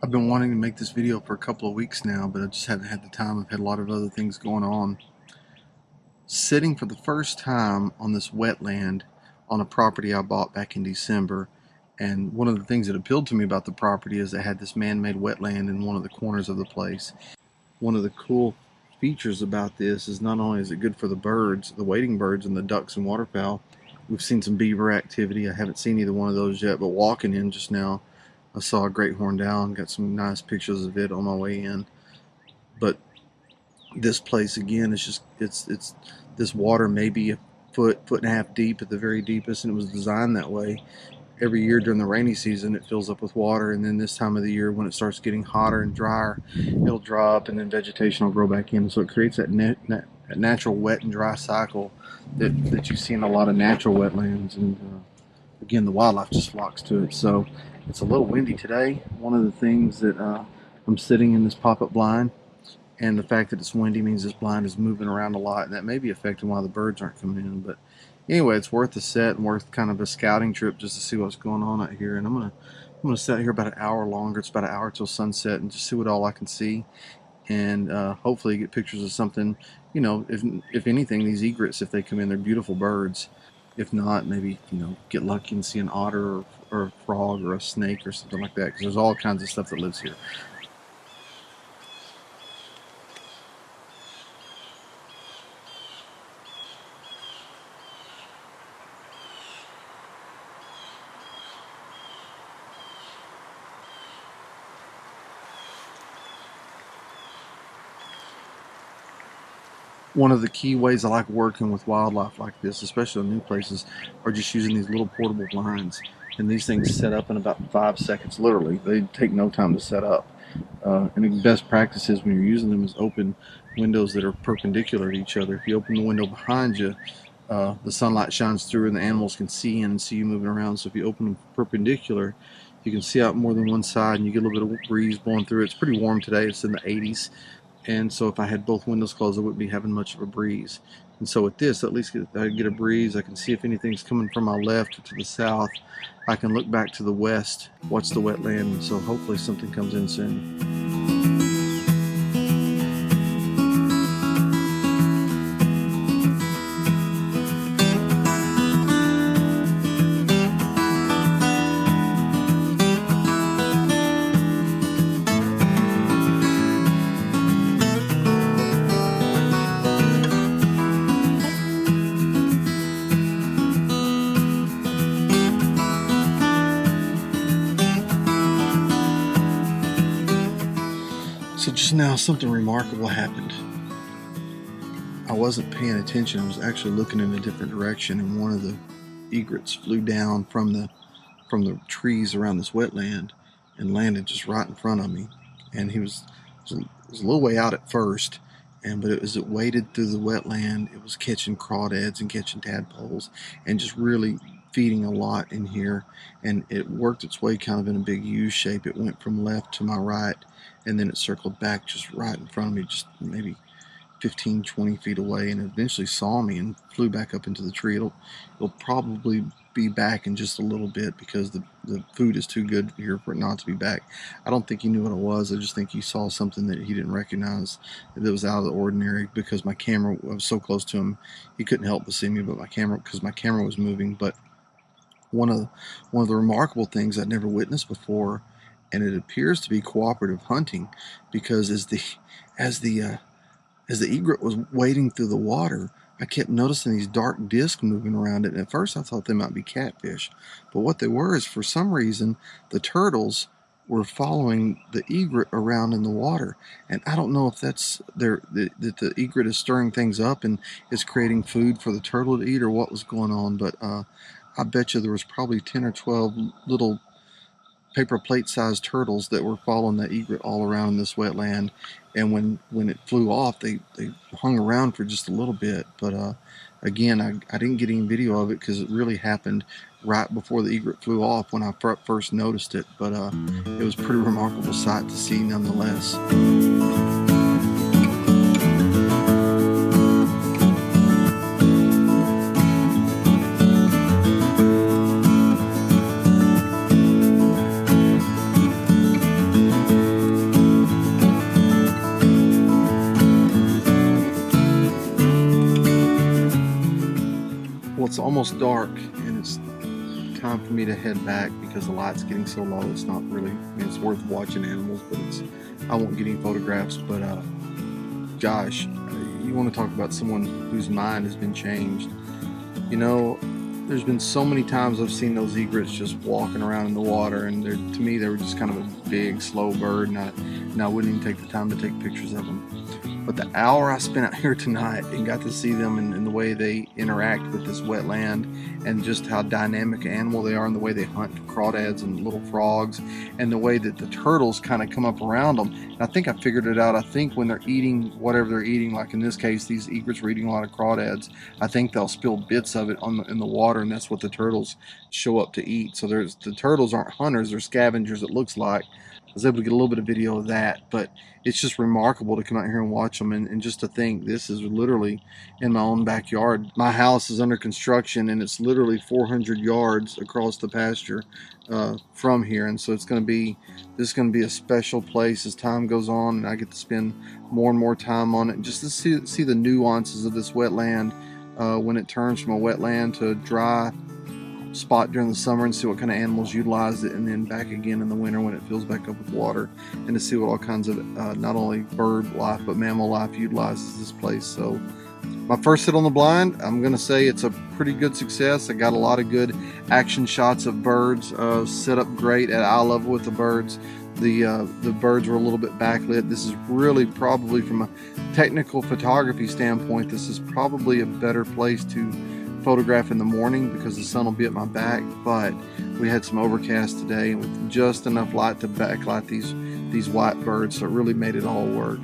I've been wanting to make this video for a couple of weeks now, but I just haven't had the time. I've had a lot of other things going on. Sitting for the first time on this wetland on a property I bought back in December, and one of the things that appealed to me about the property is it had this man-made wetland in one of the corners of the place. One of the cool features about this is not only is it good for the birds, the wading birds and the ducks and waterfowl. We've seen some beaver activity. I haven't seen either one of those yet, but walking in just now, I saw a great horned owl and got some nice pictures of it on my way in. But this place again is just it's this water maybe a foot and a half deep at the very deepest, and it was designed that way. Every year during the rainy season it fills up with water, and then this time of the year when it starts getting hotter and drier, it'll dry up and then vegetation will grow back in. So it creates that natural wet and dry cycle that you see in a lot of natural wetlands, and again the wildlife just flocks to it. So it's a little windy today. One of the things that I'm sitting in this pop-up blind, and the fact that it's windy means this blind is moving around a lot, and that may be affecting why the birds aren't coming in. But anyway, it's worth a set and worth kind of a scouting trip just to see what's going on out here. And I'm gonna sit here about an hour longer. It's about an hour till sunset, and just see what all I can see, and hopefully get pictures of something. You know, if anything, these egrets, if they come in, they're beautiful birds. If not, maybe, you know, get lucky and see an otter or a frog or a snake or something like that, because there's all kinds of stuff that lives here. One of the key ways I like working with wildlife like this, especially on new places, are just using these little portable blinds. And these things set up in about 5 seconds, literally. They take no time to set up. And the best practice is when you're using them is open windows that are perpendicular to each other. If you open the window behind you, the sunlight shines through and the animals can see in and see you moving around. So if you open them perpendicular, you can see out more than one side, and you get a little bit of breeze blowing through. It's pretty warm today. It's in the 80s. And so if I had both windows closed, I wouldn't be having much of a breeze. And so with this, at least I get a breeze. I can see if anything's coming from my left or to the south. I can look back to the west, watch the wetland, and so hopefully something comes in soon. So just now something remarkable happened. I wasn't paying attention. I was actually looking in a different direction, and one of the egrets flew down from the trees around this wetland and landed just right in front of me. And he was a little way out at first, but as it waded through the wetland, it was catching crawdads and catching tadpoles and just really feeding a lot in here. And it worked its way kind of in a big U shape. It went from left to my right, and then it circled back just right in front of me, just maybe 15-20 feet away, and eventually saw me and flew back up into the tree. It'll probably be back in just a little bit because the food is too good here for it not to be back. I don't think he knew what it was. I just think he saw something that he didn't recognize that was out of the ordinary, because my camera, I was so close to him, he couldn't help but see me, but my camera was moving. But one of the remarkable things I'd never witnessed before, and it appears to be cooperative hunting, because as the egret was wading through the water, I kept noticing these dark discs moving around it. And at first I thought they might be catfish, but what they were is, for some reason, the turtles were following the egret around in the water. And I don't know if that's that the egret is stirring things up and is creating food for the turtle to eat, or what was going on. But I bet you there was probably 10 or 12 little paper plate sized turtles that were following that egret all around in this wetland. And when it flew off, they hung around for just a little bit. But again, I didn't get any video of it because it really happened right before the egret flew off when I first noticed it. But it was a pretty remarkable sight to see nonetheless. it's almost dark, and it's time for me to head back because the light's getting so low. It's not really, I mean, it's worth watching animals, but I won't get any photographs. But gosh, you want to talk about someone whose mind has been changed. You know, there's been so many times I've seen those egrets just walking around in the water, and to me they were just kind of a big, slow bird, and I wouldn't even take the time to take pictures of them. But the hour I spent out here tonight and got to see them and the way they interact with this wetland, and just how dynamic animal they are, and the way they hunt for crawdads and little frogs, and the way that the turtles kind of come up around them. And I think I figured it out. I think when they're eating whatever they're eating, like in this case, these egrets were eating a lot of crawdads, I think they'll spill bits of it in the water, and that's what the turtles show up to eat. So the turtles aren't hunters, they're scavengers, it looks like. I was able to get a little bit of video of that, but it's just remarkable to come out here and watch them, and just to think this is literally in my own backyard. My house is under construction, and it's literally 400 yards across the pasture from here, and so this is going to be a special place as time goes on, and I get to spend more and more time on it, and just to see the nuances of this wetland when it turns from a wetland to a dry spot during the summer, and see what kind of animals utilize it, and then back again in the winter when it fills back up with water, and to see what all kinds of not only bird life but mammal life utilizes this place. So my first hit on the blind, I'm gonna say it's a pretty good success. I got a lot of good action shots of birds, set up great at eye level with the birds. The birds were a little bit backlit. This is really probably, from a technical photography standpoint, this is probably a better place to photograph in the morning because the sun will be at my back. But we had some overcast today, and with just enough light to backlight these white birds, so it really made it all work.